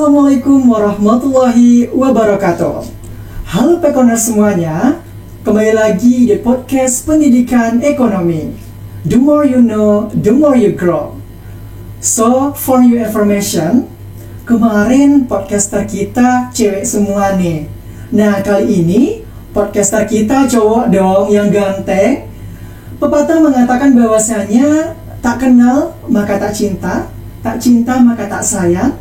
Assalamualaikum warahmatullahi wabarakatuh. Halo Pekoners semuanya, kembali lagi di podcast Pendidikan Ekonomi. The more you know, the more you grow. So, for your information, kemarin podcaster kita cewek semua nih. Nah, kali ini podcaster kita cowok dong yang ganteng. Pepatah mengatakan bahwasanya tak kenal maka tak cinta maka tak sayang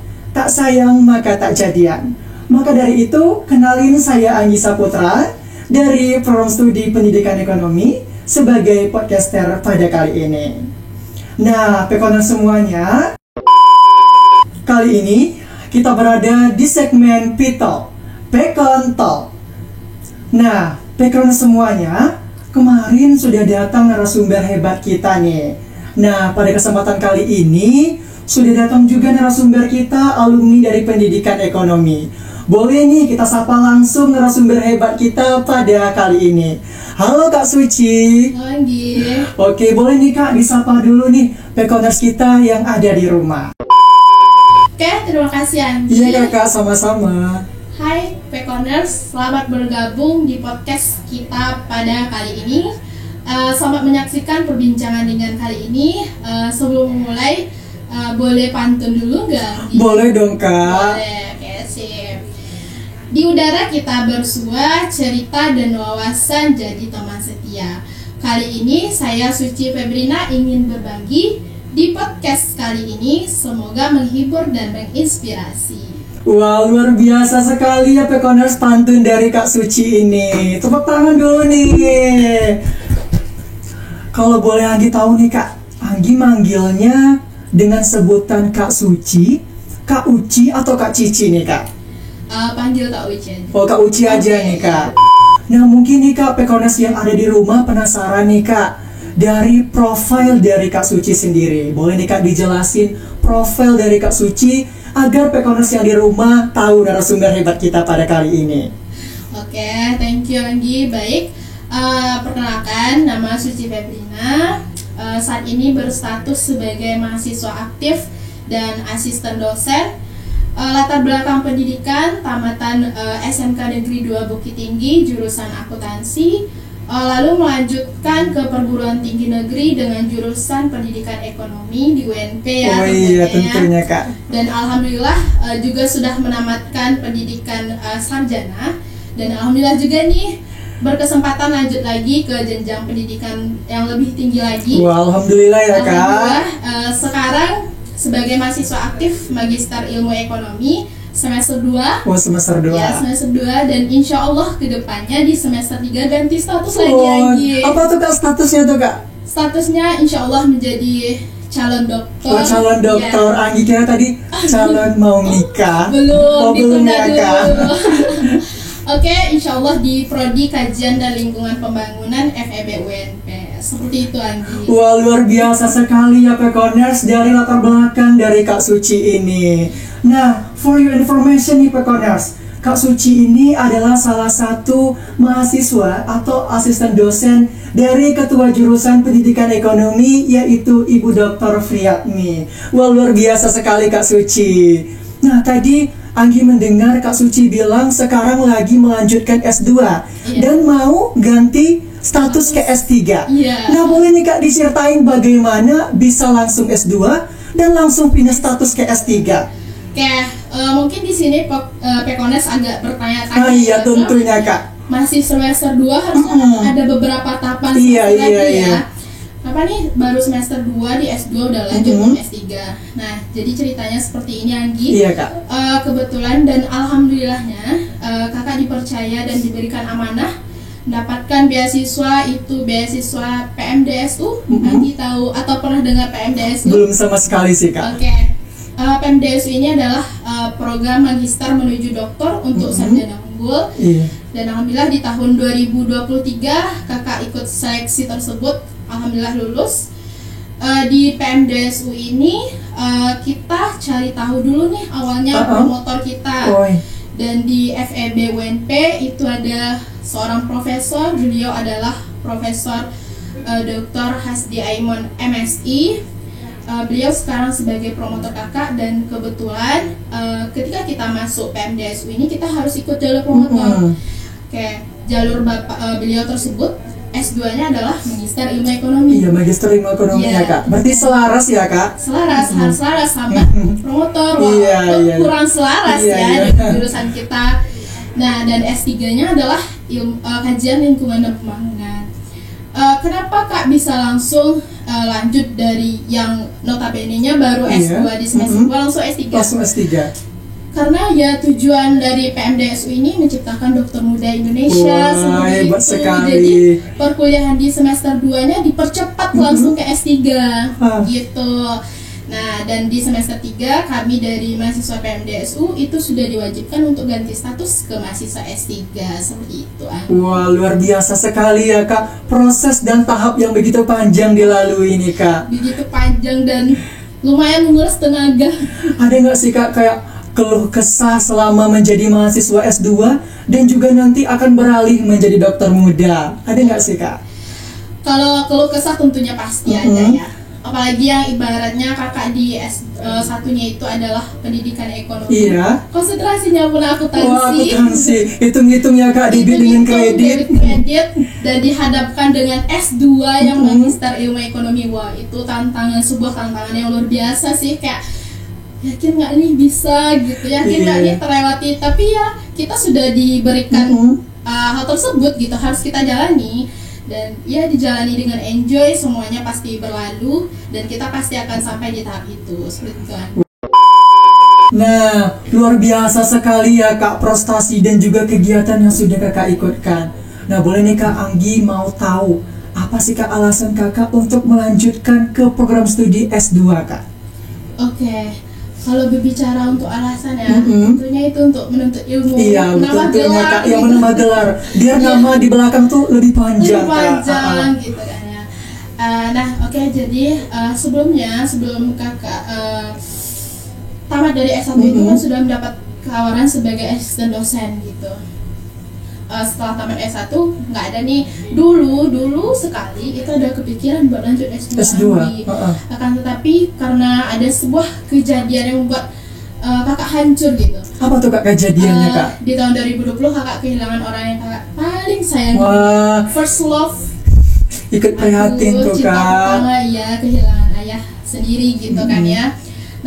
maka tak jadian. Maka dari itu, kenalin saya Anggi Saputra dari Program Studi Pendidikan Ekonomi sebagai podcaster pada kali ini. Nah, Pekoners semuanya, kali ini kita berada di segmen P-Talk, Pekon Talk. Nah, Pekoners semuanya, kemarin sudah datang narasumber hebat kita nih. Nah, pada kesempatan kali ini sudah datang juga narasumber kita, alumni dari Pendidikan Ekonomi. Boleh nih kita sapa langsung narasumber hebat kita pada kali ini. Halo Kak Suci. Halo Anggi. Oke, boleh nih Kak disapa dulu nih Pekoners kita yang ada di rumah. Oke, terima kasih Anggi. Iya Kakak, sama-sama. Hai Pekoners, selamat bergabung di podcast kita pada kali ini. Selamat menyaksikan perbincangan dengan kali ini. Sebelum memulai, boleh pantun dulu nggak? Boleh dong Kak. Boleh, oke sip. Di udara kita bersua, cerita dan wawasan jadi teman setia. Kali ini saya Suci Febrina ingin berbagi di podcast kali ini. Semoga menghibur dan menginspirasi. Wah, luar biasa sekali ya Pekoners pantun dari Kak Suci ini. Tepuk tangan dulu nih. Kalau boleh Anggi tahu nih Kak, Anggi manggilnya dengan sebutan Kak Suci, Kak Uci atau Kak Cici nih Kak? Panggil Kak Uci aja. Oh, Kak Uci aja nih Kak. Nah, mungkin nih Kak, Pekoners yang ada di rumah penasaran nih Kak, dari profil dari Kak Suci sendiri. Boleh nih Kak dijelasin profil dari Kak Suci agar Pekoners yang di rumah tahu narasumber hebat kita pada kali ini. Oke, thank you Anggi. Baik, perkenalkan, nama Suci Febrina. Saat ini berstatus sebagai mahasiswa aktif dan asisten dosen. Latar belakang pendidikan, tamatan SMK Negeri 2 Bukit Tinggi, jurusan akuntansi. Lalu melanjutkan ke perguruan tinggi negeri dengan jurusan pendidikan ekonomi di UNP ya. Oh iya, tentunya Kak. Dan alhamdulillah juga sudah menamatkan pendidikan sarjana. Dan alhamdulillah juga nih berkesempatan lanjut lagi ke jenjang pendidikan yang lebih tinggi lagi. Wah, alhamdulillah ya Kak. Alhamdulillah, sekarang sebagai mahasiswa aktif Magister Ilmu Ekonomi semester 2. Oh, semester 2. Ya, semester 2 dan insya Allah kedepannya di semester 3 ganti status lagi Anggi. Apa tuh Kak statusnya tuh Kak? Statusnya insya Allah menjadi calon dokter. Oh, calon dokter. Ya. Anggi kira tadi calon mau nikah. Belum, belum ditunda ya Kak. dulu. Oke, insya Allah di Prodi Kajian dan Lingkungan Pembangunan FEB UNP. Seperti itu Anggi. Wah, luar biasa sekali ya Pekoners dari latar belakang dari Kak Suci ini. Nah, for your information nih Pekoners, Kak Suci ini adalah salah satu mahasiswa atau asisten dosen dari Ketua Jurusan Pendidikan Ekonomi, yaitu Ibu Dr. Friatmi. Wah, luar biasa sekali Kak Suci. Nah, tadi Anggi mendengar Kak Suci bilang sekarang lagi melanjutkan S2 dan mau ganti status ke S3. Nah, boleh nih Kak diceritain bagaimana bisa langsung S2 dan langsung pindah status ke S3? Oke, mungkin di sini Pekoners agak bertanya-tanya. Iya, tentunya Kak. Masih semester 2 harusnya ada beberapa tahapan Iya. ya. Apa nih, baru semester 2 di S2 udah lanjut ke S3. Nah, jadi ceritanya seperti ini Anggi. Iya Kak. Kebetulan dan alhamdulillahnya kakak dipercaya dan diberikan amanah mendapatkan beasiswa, itu beasiswa PMDSU. Anggi tahu atau pernah dengar PMDSU? Belum sama sekali sih Kak. Oke. PMDSU ini adalah program magister menuju doktor untuk sarjana unggul. Iya. Dan alhamdulillah di tahun 2023 kakak ikut seleksi tersebut, alhamdulillah lulus. Di PMDSU ini kita cari tahu dulu nih awalnya promotor kita. Dan di FEB UNP itu ada seorang profesor, beliau adalah Profesor Dr. Hasdi Aimun MSI. beliau sekarang sebagai promotor kakak, dan kebetulan ketika kita masuk PMDSU ini kita harus ikut jalur promotor. Oke, jalur beliau tersebut S2-nya adalah Magister Ilmu Ekonomi. Iya, Magister Ilmu Ekonomi ya Kak. Berarti selaras ya Kak? Selaras, harus selaras sama promotor. Walaupun kurang selaras di jurusan kita. Nah, dan S3-nya adalah kajian lingkungan dan pembangunan. Kenapa Kak bisa langsung lanjut dari yang notabene-nya baru S2 di semester 2 langsung S3? Langsung S3. Karena ya tujuan dari PMDSU ini menciptakan dokter muda Indonesia. Hebat sekali. Jadi perkuliahan di semester 2-nya dipercepat langsung ke S3 gitu. Nah, dan di semester 3 kami dari mahasiswa PMDSU itu sudah diwajibkan untuk ganti status ke mahasiswa S3 seperti itu. Wah, luar biasa sekali ya Kak. Proses dan tahap yang begitu panjang dilalui ini Kak. Begitu panjang dan lumayan menguras tenaga. Ada nggak sih Kak kayak keluh kesah selama menjadi mahasiswa S2 dan juga nanti akan beralih menjadi dokter muda? Ada nggak sih Kak? Kalau keluh kesah tentunya pasti ada ya. Apalagi yang ibaratnya kakak di S1-nya itu adalah pendidikan ekonomi. Iya. Konsentrasinya pun akuntansi. Wah, akuntansi. Hitung-hitung ya Kak, dibit dengan kredit. Dan dihadapkan dengan S2 yang Magister Ilmu Ekonomi. Wah, itu sebuah tantangan yang luar biasa sih. Kayak yakin nggak nih bisa gitu, yakin nggak nih terlewati. Tapi ya kita sudah diberikan hal tersebut gitu, harus kita jalani. Dan ya dijalani dengan enjoy, semuanya pasti berlalu dan kita pasti akan sampai di tahap itu seperti itu kan. Nah, luar biasa sekali ya Kak prestasi dan juga kegiatan yang sudah Kakak ikutkan. Nah, boleh nih Kak Anggi mau tahu apa sih Kak alasan Kakak untuk melanjutkan ke program studi S2 Kak? Oke. Kalau berbicara untuk alasan ya, tentunya itu untuk menuntut ilmu. Iya, tentunya Kak, yang menambah gelar. Biar nama di belakang tuh lebih panjang, Kak. Gitu kan ya. Nah, oke, jadi sebelum Kakak tamat dari S1 itu kan sudah mendapat tawaran sebagai asisten dosen gitu. Setelah tamat S1 nggak ada nih, dulu sekali itu ada kepikiran buat lanjut S2. Akan tetapi karena ada sebuah kejadian yang membuat kakak hancur gitu. Apa tuh Kak kejadiannya Kak? Di tahun 2020 kakak kehilangan orang yang kakak paling sayang. First love. Ikut prihatin tuh Kak. Pertama ya kehilangan ayah sendiri gitu kan ya.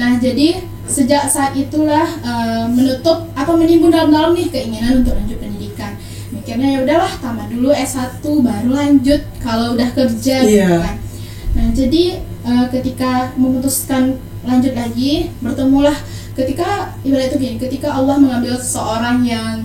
Nah, jadi sejak saat itulah menutup atau menimbun dalam-dalam nih keinginan untuk lanjut pendidikan. Mikirnya ya udahlah tamat dulu S1 baru lanjut kalau udah kerja gitu kan. Nah, jadi ketika memutuskan lanjut lagi, bertemulah ketika ibarat itu gini, ketika Allah mengambil seseorang yang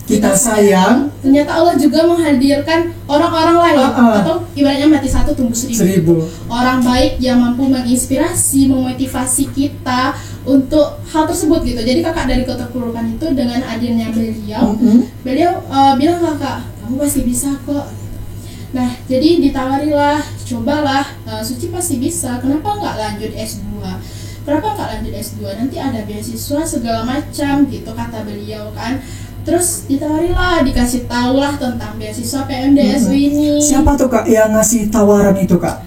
kita sayang, ternyata Allah juga menghadirkan orang-orang lain atau ibaratnya mati satu tumbuh seribu. Orang baik yang mampu menginspirasi, memotivasi kita untuk hal tersebut gitu. Jadi kakak dari keterpurukan itu dengan hadirnya beliau bilang kakak, kamu pasti bisa kok. Nah, jadi ditawarilah, cobalah, Suci pasti bisa. Kenapa nggak lanjut S2? Kenapa nggak lanjut S2? Nanti ada beasiswa segala macam gitu kata beliau kan. Terus ditawarilah, dikasih tahulah tentang beasiswa PMDSU ini. Siapa tuh Kak yang ngasih tawaran itu Kak?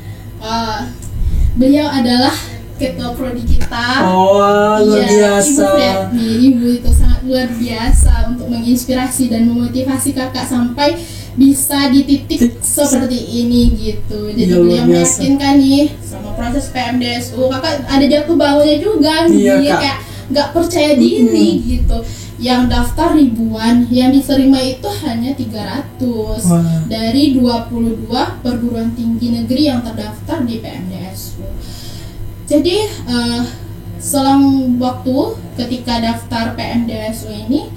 Beliau adalah ketua prodi kita. Luar biasa. Ibu itu sangat luar biasa untuk menginspirasi dan memotivasi kakak sampai bisa di titik seperti ini gitu. Jadi beliau meyakinkan nih sama proses PMDSU. Kakak ada jatuh bangunnya juga nih, kayak nggak percaya diri gitu. Yang daftar ribuan, yang diterima itu hanya 300 dari 22 perguruan tinggi negeri yang terdaftar di PMDSU. Jadi selang waktu ketika daftar PMDSU ini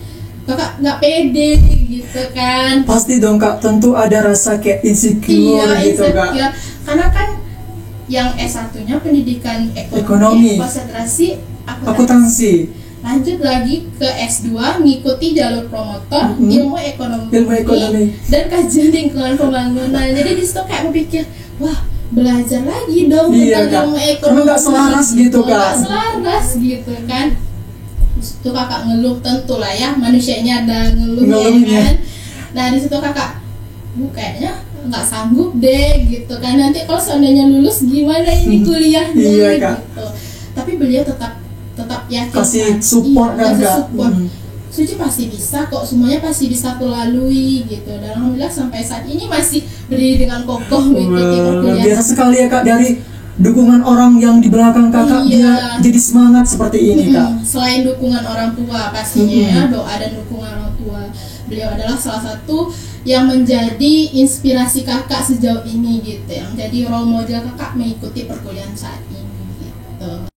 kakak nggak pede gitu kan. Pasti dong Kak, tentu ada rasa kayak insecure gitu Kak. Karena kan yang S1-nya pendidikan ekonomi. Konsentrasi akuntansi. Lanjut lagi ke S2 ngikuti jalur promotor ilmu ekonomi dan kajian lingkungan pembangunan. Jadi di situ kayak berpikir, wah belajar lagi dong tentang ilmu ekonomi. Karena nggak selaras gitu Kak. Nggak selaras gitu kan. Itu kakak ngeluh, tentu lah ya manusianya ada ngeluhnya kan. Nah di situ kakak, kayaknya nggak sanggup deh gitu kan, nanti kalau seandainya lulus gimana ini kuliahnya Iya, Kak. gitu. Tapi beliau tetap yakin Kasih kan? support kan, kasih Kak? support. Suci pasti bisa kok, semuanya pasti bisa aku lalui gitu. Dan alhamdulillah sampai saat ini masih berdiri dengan kokoh mengikuti Wah, perkuliahan. biasa sekali ya Kak, dari dukungan orang yang di belakang kakak dia Iya. jadi semangat seperti ini Kak. Selain dukungan orang tua pastinya ya, doa dan dukungan orang tua, beliau adalah salah satu yang menjadi inspirasi kakak sejauh ini gitu, yang jadi role model kakak mengikuti perkuliahan saat ini gitu.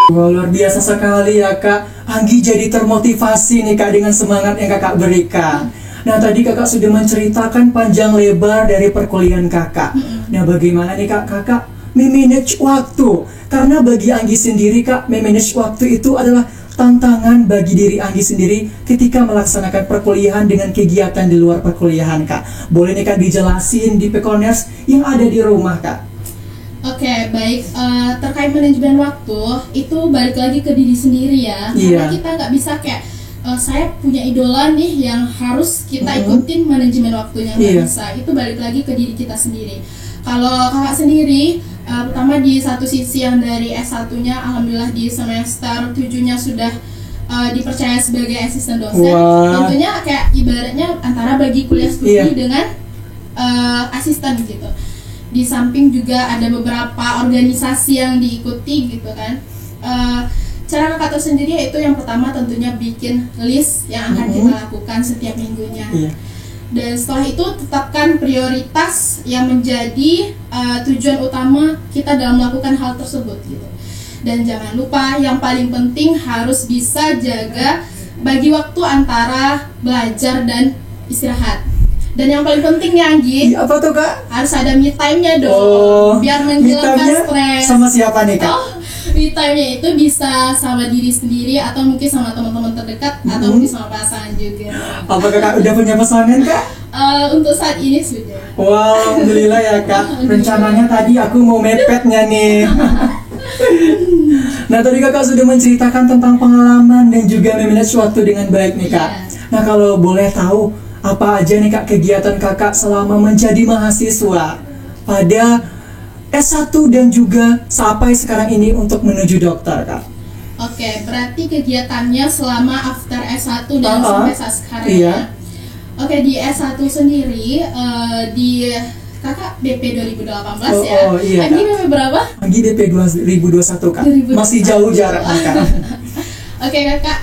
Wah, luar biasa sekali ya Kak. Anggi jadi termotivasi nih Kak dengan semangat yang kakak berikan. Nah, tadi kakak sudah menceritakan panjang lebar dari perkuliahan kakak. Nah, bagaimana nih Kak, kakak memanage waktu? Karena bagi Anggi sendiri Kak, memanage waktu itu adalah tantangan bagi diri Anggi sendiri ketika melaksanakan perkuliahan dengan kegiatan di luar perkuliahan Kak. Boleh nih Kak dijelasin di Pekoners yang ada di rumah Kak? Oke, baik. Terkait manajemen waktu itu balik lagi ke diri sendiri ya. Karena Iya. kita nggak bisa kayak saya punya idola nih yang harus kita ikutin manajemen waktunya, nggak Iya. bisa. Itu balik lagi ke diri kita sendiri. Kalau kakak sendiri, pertama di satu sisi yang dari S1-nya alhamdulillah di semester 7-nya sudah dipercaya sebagai asisten dosen. Wah. Tentunya kayak ibaratnya antara bagi kuliah studi Iya. dengan asisten gitu. Di samping juga ada beberapa organisasi yang diikuti gitu kan. Cara kakak tahu sendiri yaitu yang pertama tentunya bikin list yang akan kita lakukan setiap minggunya. Iya. Dan setelah itu tetapkan prioritas yang menjadi tujuan utama kita dalam melakukan hal tersebut gitu. Dan jangan lupa yang paling penting harus bisa jaga bagi waktu antara belajar dan istirahat. Dan yang paling penting ya Anggi, Iya, apa tuh Kak? harus ada me time-nya dong, Oh, biar me menghilangkan time-nya stres. sama siapa nih Kak? Oh, me time-nya itu bisa sama diri sendiri atau mungkin sama teman-teman terdekat atau mungkin sama pasangan juga. Apakah Kak udah punya pasangan Kak? Untuk saat ini sudah. Wow, alhamdulillah ya Kak. Rencananya tadi aku mau mepetnya nih. Nah, tadi Kakak sudah menceritakan tentang pengalaman dan juga memanage waktu dengan baik nih Kak. Iya. Nah, kalau boleh tahu apa aja nih Kak kegiatan Kakak selama menjadi mahasiswa pada S1 dan juga sampai sekarang ini untuk menuju dokter Kak? Oke, berarti kegiatannya selama after S1 dan sampai saat sekarang Iya. ya. Oke, di S1 sendiri di kakak BP 2018 ya. Oh, iya, Anggi Kak. BP berapa? Anggi DP 2021 Kak. 2021. Masih jauh jaraknya Kak. Oke kakak,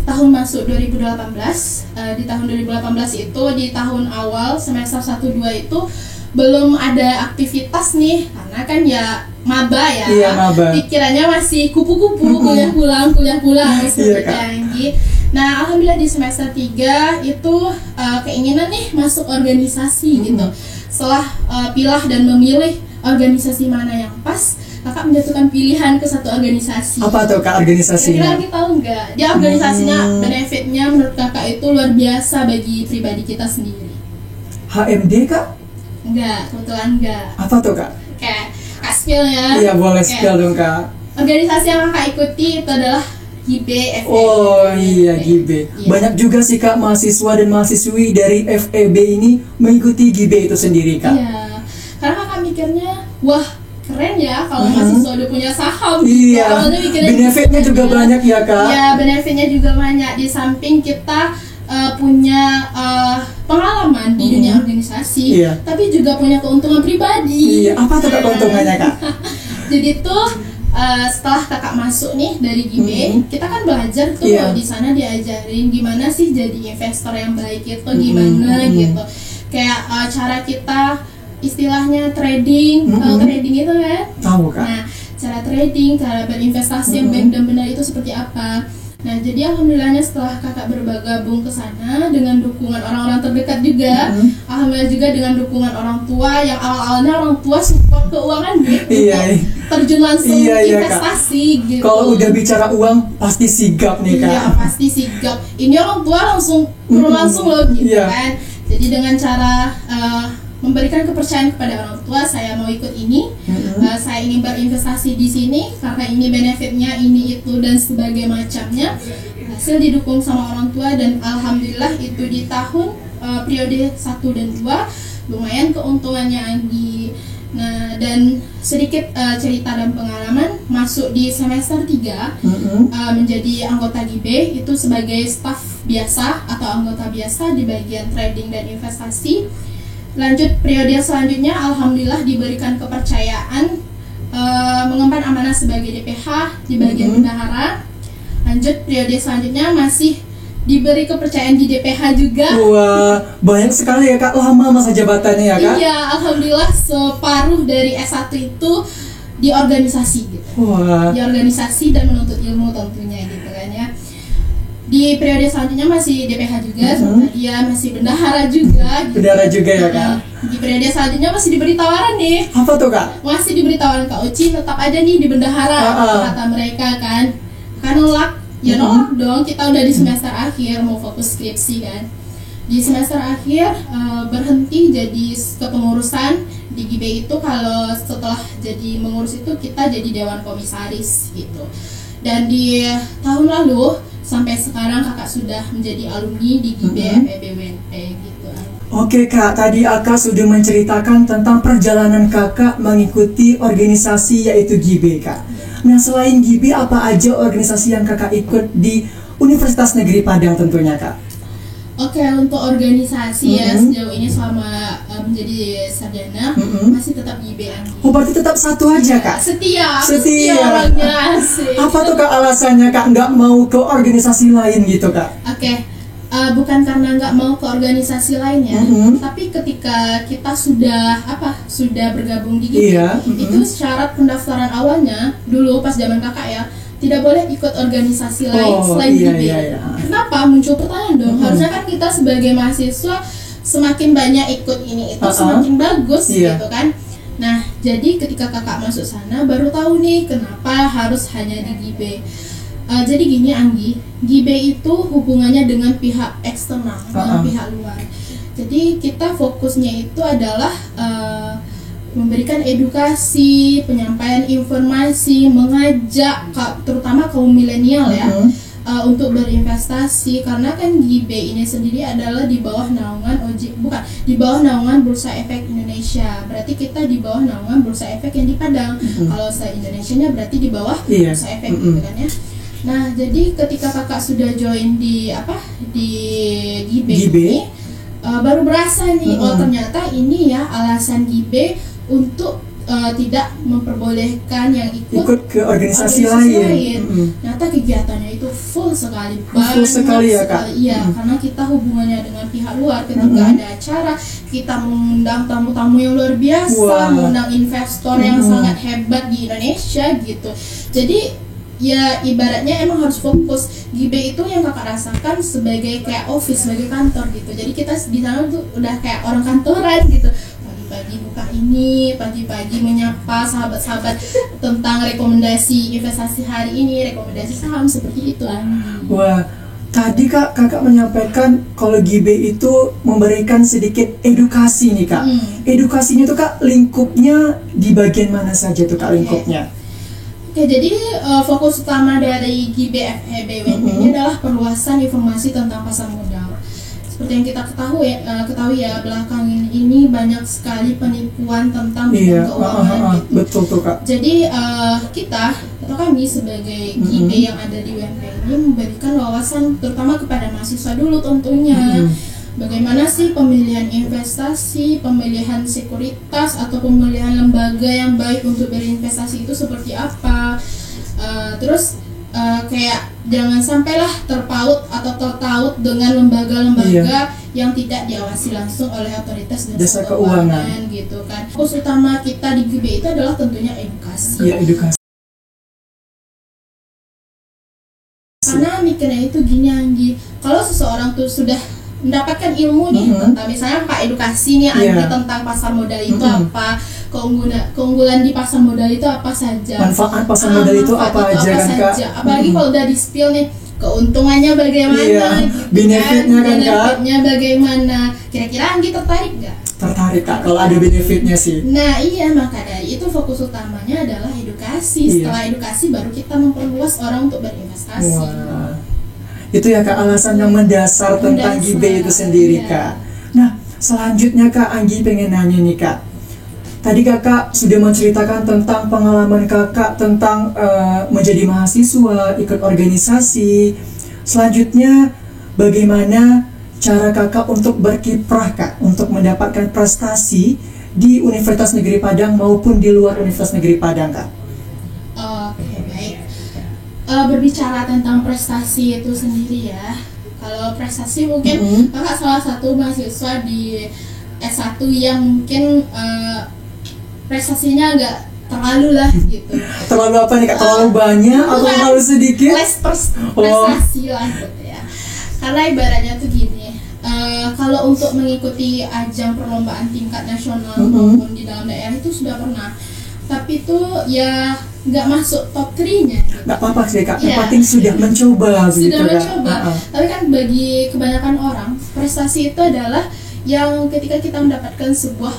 tahun masuk 2018. Di tahun 2018 itu di tahun awal semester 1-2 itu belum ada aktivitas nih, karena kan ya maba ya. Iya, maba. Pikirannya masih kupu-kupu, kuliah pulang seperti Kak. Anggi. Nah, alhamdulillah di semester 3 itu keinginan nih masuk organisasi gitu. Setelah pilah dan memilih organisasi mana yang pas, kakak menjatuhkan pilihan ke satu organisasi. Apa tuh Kak Kira-kira organisasinya? kita tahu nggak? Dia organisasinya benefitnya menurut kakak itu luar biasa bagi pribadi kita sendiri. HMD Kak? Enggak, kebetulan enggak. Apa tuh Kak? Kayak kak spill ya. Iya, boleh Kayak spill dong Kak. organisasi yang kakak ikuti itu adalah GIB, FEB. Oh iya, GIB. Iya. Banyak juga sih Kak mahasiswa dan mahasiswi dari FEB ini mengikuti GIB itu sendiri Kak. Iya. Karena kakak mikirnya, wah keren ya kalau mahasiswa udah punya saham. Iya. Awalnya mikirnya Benefitnya gitu juga kan. banyak ya Kak. Iya, benefitnya juga banyak. Di samping kita punya pengalaman di dunia organisasi, Iya. tapi juga punya keuntungan pribadi. Iya, apa tuh Kak keuntungannya Kak? Jadi tuh setelah kakak masuk nih dari GIB, kita kan belajar tuh Iya. di sana diajarin gimana sih jadi investor yang baik itu gimana gitu. Kayak cara kita istilahnya trading, kalau trading itu kan. Tahu Kak. Nah, cara trading, cara berinvestasi yang baik dan benar itu seperti apa. Nah, jadi alhamdulillahnya setelah kakak bergabung ke sana dengan dukungan orang-orang terdekat juga, alhamdulillah juga dengan dukungan orang tua yang awal-awalnya orang tua support keuangan gitu, Iya. terjun langsung Iya, Kak. investasi gitu. Kalau udah bicara uang pasti sigap nih Kak. Iya, pasti sigap. Ini orang tua langsung turun langsung loh gitu Iya. kan. Jadi dengan cara memberikan kepercayaan kepada orang tua, saya mau ikut ini, saya ingin berinvestasi di sini karena ini benefitnya ini itu dan sebagai macamnya. Hasil didukung sama orang tua dan alhamdulillah itu di tahun periode 1 dan 2 lumayan keuntungannya Anggi. Nah, dan sedikit cerita dan pengalaman masuk di semester 3 menjadi anggota GIBE itu sebagai staf biasa atau anggota biasa di bagian trading dan investasi. Lanjut periode selanjutnya alhamdulillah diberikan kepercayaan mengemban amanah sebagai DPH di bagian bendahara. Lanjut periode selanjutnya masih diberi kepercayaan di DPH juga. Wah, banyak sekali ya Kak, lama masa jabatannya ya Kak? Iya, alhamdulillah separuh dari S1 itu di organisasi gitu. Wah. Di organisasi dan menuntut ilmu tentunya gitu kan ya. Di periode selanjutnya masih DPH juga, iya masih bendahara juga gitu. Bendahara juga ya Kak? Di periode selanjutnya masih diberi tawaran nih. Apa tuh Kak? Masih diberi tawaran Kak Uci, tetap aja nih di bendahara kata mereka kan. Kan nolak. Ya nolak dong, kita udah di semester akhir mau fokus skripsi kan. Di semester akhir berhenti jadi kepengurusan di GIBE itu. Kalau setelah jadi mengurus itu kita jadi dewan komisaris gitu. Dan di tahun lalu sampai sekarang kakak sudah menjadi alumni di GIBE FEB UNP gitu. Oke Kak, tadi Kakak sudah menceritakan tentang perjalanan Kakak mengikuti organisasi yaitu GIBE Kak. Nah, selain GIBE, apa aja organisasi yang Kakak ikut di Universitas Negeri Padang tentunya Kak? Oke, untuk organisasi ya sejauh ini selama menjadi sarjana masih tetap GIBE. Oh, berarti tetap satu aja Kak? Setia Setia. orangnya asik. Apa tuh Kak alasannya Kak nggak mau ke organisasi lain gitu Kak? Oke, bukan karena nggak mau ke organisasi lain ya, tapi ketika kita sudah bergabung di GIBE, itu syarat pendaftaran awalnya dulu pas zaman kakak ya, tidak boleh ikut organisasi lain selain GIBE. Kenapa? Muncul pertanyaan dong. Harusnya kan kita sebagai mahasiswa semakin banyak ikut ini itu semakin bagus gitu kan. Nah, jadi ketika kakak masuk sana baru tahu nih kenapa harus hanya di GIBE. Jadi gini Anggi, GIBE itu hubungannya dengan pihak eksternal, dengan pihak luar. Jadi kita fokusnya itu adalah memberikan edukasi, penyampaian informasi, mengajak terutama kaum milenial ya untuk berinvestasi. Karena kan GIBE ini sendiri adalah di bawah naungan di bawah naungan Bursa Efek Indonesia. Berarti kita di bawah naungan Bursa Efek yang di Padang. Kalau se-Indonesianya berarti di bawah Bursa Efek gitu kan ya. Nah, jadi ketika kakak sudah join di GIBE ini, baru berasa nih, oh ternyata ini ya alasan GIBE untuk tidak memperbolehkan yang ikut ke organisasi lain. Ternyata kegiatannya itu full sekali, full sekali ya Kak. Iya, karena kita hubungannya dengan pihak luar. Ketika ada acara, kita mengundang tamu-tamu yang luar biasa, mengundang investor yang sangat hebat di Indonesia gitu. Jadi ya ibaratnya emang harus fokus. GIBE itu yang kakak rasakan sebagai kayak office, sebagai kantor gitu. Jadi kita di sana tuh udah kayak orang kantoran gitu. Pagi-pagi buka ini, pagi-pagi menyapa sahabat-sahabat tentang rekomendasi investasi hari ini, rekomendasi saham seperti itu. Wah, tadi kakak menyampaikan kalau GIBE itu memberikan sedikit edukasi nih Kak. Edukasinya tuh Kak lingkupnya di bagian mana saja tuh Kak lingkupnya? Oke, jadi fokus utama dari GIBE FEB UNP ini adalah perluasan informasi tentang pasar modal. Seperti yang kita ketahui ya belakangan ini banyak sekali penipuan tentang bidang keuangan gitu. Betul tuh Kak. Jadi kita atau kami sebagai GIBE yang ada di UNP ini memberikan wawasan terutama kepada mahasiswa dulu tentunya. Bagaimana sih pemilihan investasi, pemilihan sekuritas atau pemilihan lembaga yang baik untuk berinvestasi itu seperti apa? Terus kayak jangan sampailah terpaut atau tertaut dengan lembaga-lembaga yang tidak diawasi langsung oleh otoritas jasa keuangan gitu kan. Fokus utama kita di GIBE itu adalah tentunya edukasi. Iya, edukasi. Karena mikirnya itu gini Anggi, kalau seseorang tuh sudah mendapatkan ilmu nih tentang misalnya Pak edukasi nih tentang pasar modal itu apa, keunggulan di pasar modal itu apa saja, manfaat pasar modal itu apa aja kan Kak. Apalagi kalau udah di spill nih keuntungannya bagaimana, benefitnya bagaimana, kira-kira Anggi tertarik nggak? Tertarik Kak kalau ada benefitnya sih. Nah iya, maka dari itu fokus utamanya adalah edukasi. Setelah edukasi baru kita memperluas orang untuk berinvestasi. Itu ya Kak alasan yang mendasar tentang GIBE itu sendiri Kak. Nah, Selanjutnya Kak Anggi pengen nanya nih Kak. Tadi Kakak sudah menceritakan tentang pengalaman Kakak tentang menjadi mahasiswa, ikut organisasi. Selanjutnya bagaimana cara Kakak untuk berkiprah Kak untuk mendapatkan prestasi di Universitas Negeri Padang maupun di luar Universitas Negeri Padang Kak? Oke, baik. Berbicara tentang prestasi itu sendiri ya. Kalau prestasi mungkin Kakak salah satu mahasiswa di S1 yang mungkin prestasinya agak terlalu lah gitu. Terlalu apa nih Kak? Terlalu banyak atau terlalu sedikit? Prestasi lah gitu ya. Karena ibaratnya tuh gini, kalau untuk mengikuti ajang perlombaan tingkat nasional maupun di dalam daerah itu sudah pernah, tapi tuh ya nggak masuk top 3-nya gitu. Nggak apa-apa sih Kak, yang penting sudah mencoba sudah gitu, mencoba. Tapi kan bagi kebanyakan orang prestasi itu adalah yang ketika kita mendapatkan sebuah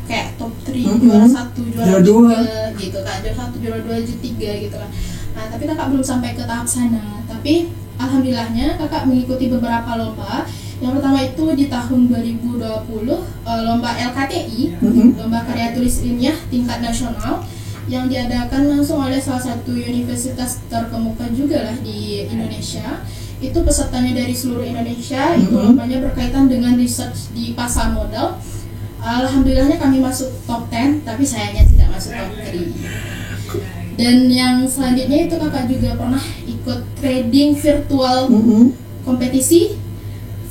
kayak top 3, juara 1, juara 3 gitu kan, juara 1, juara 2, juara 3 gitu kan. Nah tapi Kakak belum sampai ke tahap sana. Tapi alhamdulillahnya Kakak mengikuti beberapa lomba. Yang pertama itu di tahun 2020 lomba LKTI, lomba karya tulis ilmiah tingkat nasional, yang diadakan langsung oleh salah satu universitas terkemuka juga lah di Indonesia. Itu pesertanya dari seluruh Indonesia. Itu lombanya berkaitan dengan research di pasar modal. Alhamdulillahnya kami masuk top 10, tapi sayangnya tidak masuk top 3. Dan yang selanjutnya itu Kakak juga pernah ikut trading virtual, kompetisi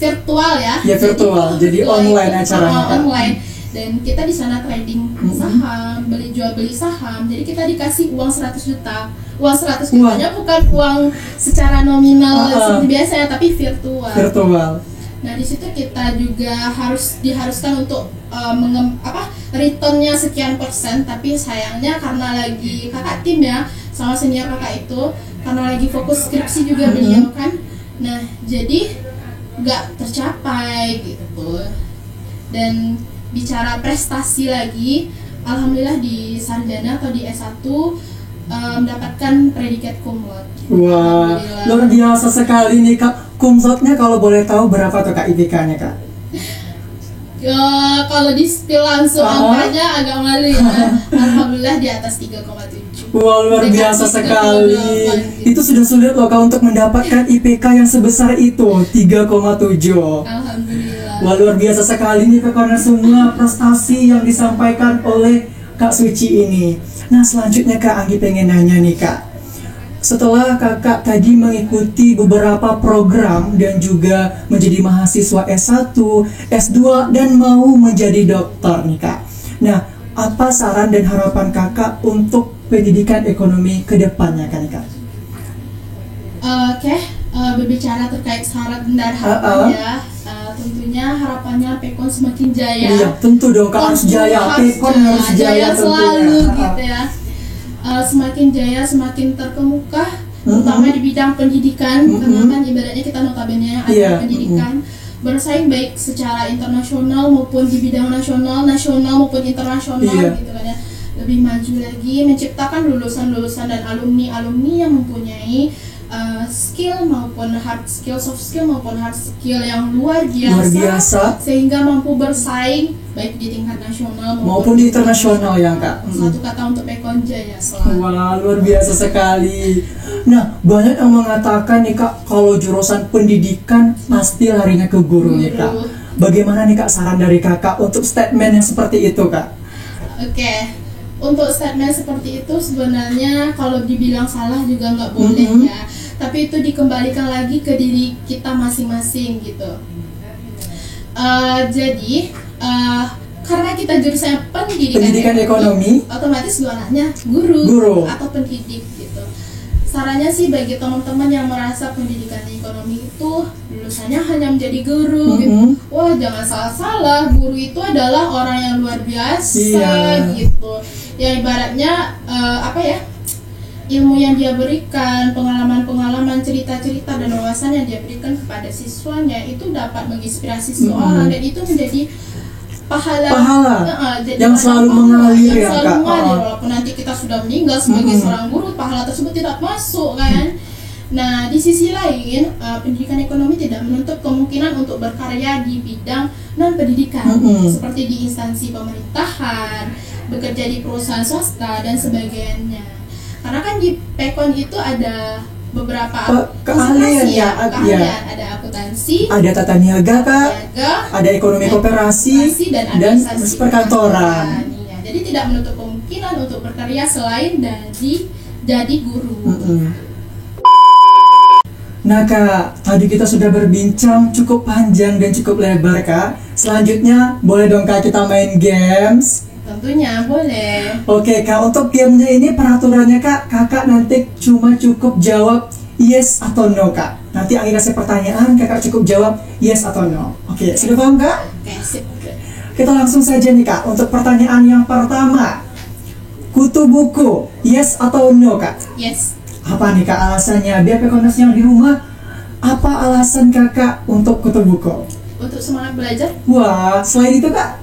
virtual ya. Ya virtual, jadi online acaranya. Online. Dan kita di sana trading saham, jual beli saham. Jadi kita dikasih uang 100 juta. Uang 100 jutanya bukan uang secara nominal seperti biasa ya, tapi virtual. Nah di situ kita juga diharuskan untuk returnnya sekian persen, tapi sayangnya karena lagi kakak tim ya sama senior kakak itu, karena lagi fokus skripsi juga beliau kan, nah jadi nggak tercapai gitu. Dan bicara prestasi lagi, alhamdulillah di sarjana atau di S1 mendapatkan predikat cum laude. Wah, luar biasa sekali nih Kak. Cum laude-nya kalau boleh tahu berapa tuh Kak IPK-nya Kak? Kalau di spill langsung angkanya agak malu ya. Alhamdulillah di atas 3,7. Wah, luar biasa sekali. Itu sudah sulit loh Kak untuk mendapatkan IPK yang sebesar itu, 3,7. Alhamdulillah. Wah, luar biasa sekali nih Kak, karena semua prestasi yang disampaikan oleh Kak Suci ini. Nah selanjutnya Kak Anggi pengen nanya nih Kak, setelah Kakak tadi mengikuti beberapa program dan juga menjadi mahasiswa S1, S2 dan mau menjadi dokter nih Kak. Nah apa saran dan harapan Kakak untuk pendidikan ekonomi ke depannya kan Kak? Berbicara terkait saran dan harapan ya, tentunya harapannya Pekon semakin jaya. Iya tentu dong Kak, harus jaya. Pekon harus jaya selalu gitu ya. Semakin jaya, semakin terkemuka, terutama di bidang pendidikan, karena kan ibaratnya kita notabene ada pendidikan, bersaing baik secara internasional maupun di bidang nasional maupun internasional gitu kan ya. Lebih maju lagi, menciptakan lulusan-lulusan dan alumni-alumni yang mempunyai skill maupun hard skill, soft skill maupun hard skill yang luar biasa, sehingga mampu bersaing baik di tingkat nasional maupun di internasional ya Kak. Satu kata untuk Pekon jaya selalu. Wah, luar biasa sekali. Nah, banyak yang mengatakan nih Kak, kalau jurusan pendidikan pasti larinya ke guru nih Kak. Bagaimana nih Kak saran dari Kakak untuk statement yang seperti itu Kak? Untuk statement seperti itu sebenarnya kalau dibilang salah juga nggak boleh ya. Tapi itu dikembalikan lagi ke diri kita masing-masing gitu. Jadi karena kita jurusan pendidikan ekonomi, otomatis jualannya guru atau pendidik gitu. Sarannya sih bagi teman-teman yang merasa pendidikan ekonomi itu lulusannya hanya menjadi guru gitu. Wah, jangan salah-salah, guru itu adalah orang yang luar biasa gitu. Ya ibaratnya ilmu yang dia berikan, pengalaman-pengalaman, cerita-cerita dan wawasan yang dia berikan kepada siswanya itu dapat menginspirasi seseorang, dan itu menjadi pahala yang selalu mengalir ya Kak. Walaupun nanti kita sudah meninggal sebagai seorang guru, pahala tersebut tidak masuk kan. Nah, di sisi lain, pendidikan ekonomi tidak menutup kemungkinan untuk berkarya di bidang non-pendidikan, seperti di instansi pemerintahan, bekerja di perusahaan swasta, dan sebagainya. Karena kan di Pekon itu ada beberapa keahlian ya, ada akuntansi, ada tata niaga Kak, ada ekonomi koperasi dan perkantoran. Ya, jadi tidak menutup kemungkinan untuk berkarya selain dari jadi guru. Nah Kak, tadi kita sudah berbincang cukup panjang dan cukup lebar Kak. Selanjutnya boleh dong Kak kita main games? Tentunya boleh. Oke Kak, untuk gamenya ini peraturannya Kak, kakak nanti cuma cukup jawab yes atau no Kak. Nanti Anggi kasih pertanyaan, kakak cukup jawab yes atau no. Oke, sudah paham Kak? Oke, sip. Kita langsung saja nih Kak, untuk pertanyaan yang pertama. Kutu buku, yes atau no Kak? Yes. Apa nih Kak alasannya? Biar Pekoners yang di rumah, apa alasan kakak untuk kutu buku? Untuk semangat belajar. Wah, selain itu Kak?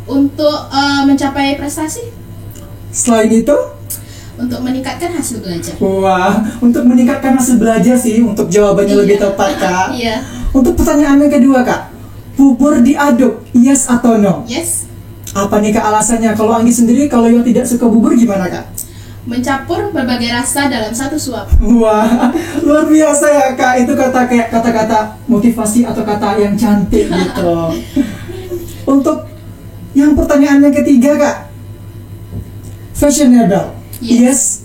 Untuk mencapai prestasi. Selain itu? Untuk meningkatkan hasil belajar. Wah, untuk meningkatkan hasil belajar sih, untuk jawabannya lebih tepat Kak. Iya. Untuk pertanyaan yang kedua Kak, bubur diaduk, yes atau no? Yes. Apa nih Kak alasannya? Kalau Anggi sendiri, kalau yang tidak suka bubur gimana Kak? Mencampur berbagai rasa dalam satu suap. Wah, luar biasa ya Kak. Itu kata-kata motivasi atau kata yang cantik gitu. Untuk yang pertanyaan yang ketiga Kak, fashionable, yes.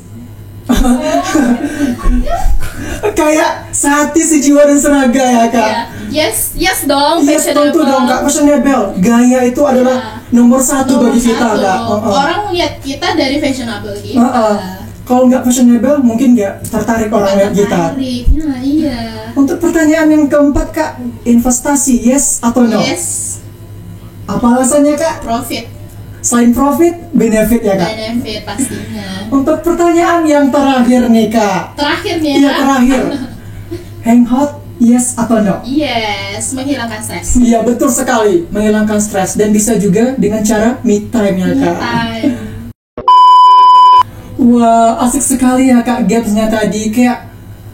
Kayak sehati sejiwa dan senaga ya Kak. Yes, yes dong. Yes, tentu dong Kak. Fashionable, gaya itu adalah nomor satu bagi kita Kak. Orang lihat kita dari fashionable gitu. Kalau nggak fashionable, mungkin nggak tertarik orang lihat kita. Nah, iya. Untuk pertanyaan yang keempat Kak, investasi, yes atau no? Yes. Apa alasannya Kak? Profit. Selain profit, benefit ya Kak? Benefit pastinya. Untuk pertanyaan yang terakhir nih Kak. Terakhir nih ya? Iya, terakhir. Hangout, yes atau no? Yes, menghilangkan stres. Iya, betul sekali. Menghilangkan stres. Dan bisa juga dengan cara me time ya Kak? Me time. Wah, asik sekali ya Kak gamesnya tadi. Kayak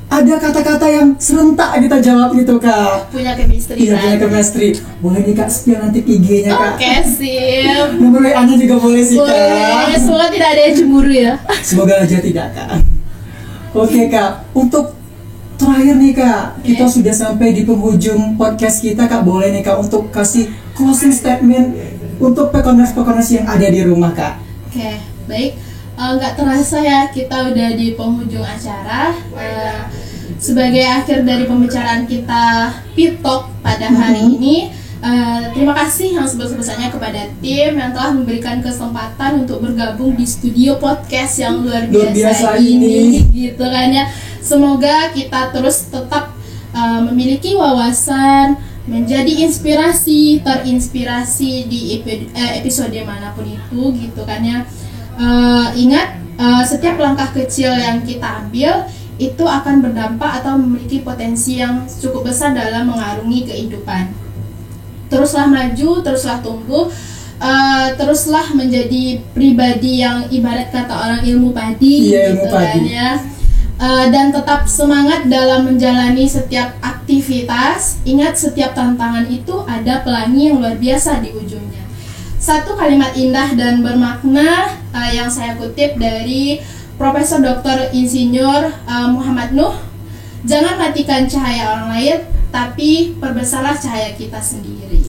ada kata-kata yang serentak kita jawab gitu Kak. Punya chemistry. Iya, punya chemistry. Boleh nih Kak spill nanti IG-nya Kak. Oke, sip. Nomor WA-nya juga boleh sih Kak. Boleh, semoga tidak ada yang cemburu ya. Semoga aja tidak Kak. Oke Kak, untuk terakhir nih Kak, kita sudah sampai di penghujung podcast kita Kak. Boleh nih Kak untuk kasih closing statement untuk Pekoners yang ada di rumah Kak. Oke, baik. Nggak terasa ya kita udah di penghujung acara. Sebagai akhir dari pembicaraan kita Pitok pada hari ini, terima kasih yang sebesar-besarnya kepada tim yang telah memberikan kesempatan untuk bergabung di studio podcast yang luar biasa ini gitu kan ya. Semoga kita terus tetap memiliki wawasan, menjadi inspirasi, terinspirasi di episode manapun itu gitu kan ya. Ingat, setiap langkah kecil yang kita ambil itu akan berdampak atau memiliki potensi yang cukup besar dalam mengarungi kehidupan. Teruslah maju, teruslah tumbuh, teruslah menjadi pribadi yang ibarat kata orang ilmu padi, ilmu padi. Kan ya. Dan tetap semangat dalam menjalani setiap aktivitas. Ingat, setiap tantangan itu ada pelangi yang luar biasa di ujungnya. Satu kalimat indah dan bermakna yang saya kutip dari Profesor Dr. Insinyur Muhammad Nuh, jangan matikan cahaya orang lain, tapi perbesarlah cahaya kita sendiri.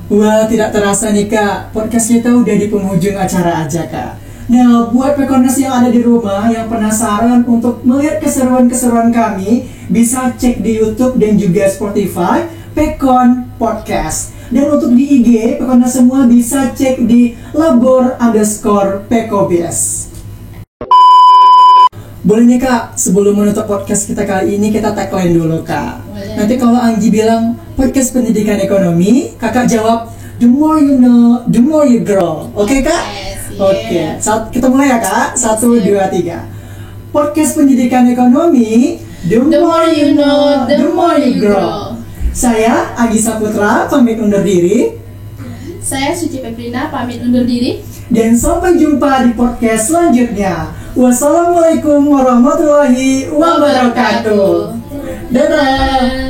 Wah, tidak terasa nih Kak, podcast kita udah di penghujung acara aja Kak. Nah, buat Pekoners yang ada di rumah yang penasaran untuk melihat keseruan-keseruan kami, bisa cek di YouTube dan juga Spotify Pekon Podcast. Dan untuk di IG, Pekoners semua bisa cek di labor_pekobs. Boleh nih Kak, sebelum menutup podcast kita kali ini, kita tagline dulu Kak. Boleh. Nanti kalau Anggi bilang podcast pendidikan ekonomi, kakak jawab the more you know, the more you grow. Oke Kak? Oke. Kita mulai ya Kak. 1, 2, 3. Podcast pendidikan ekonomi, the more you know, the more you grow. Saya Anggi Saputra pamit undur diri. Saya Suci Peprina pamit undur diri. Dan sampai jumpa di podcast selanjutnya. Wassalamualaikum warahmatullahi wabarakatuh. Dadah.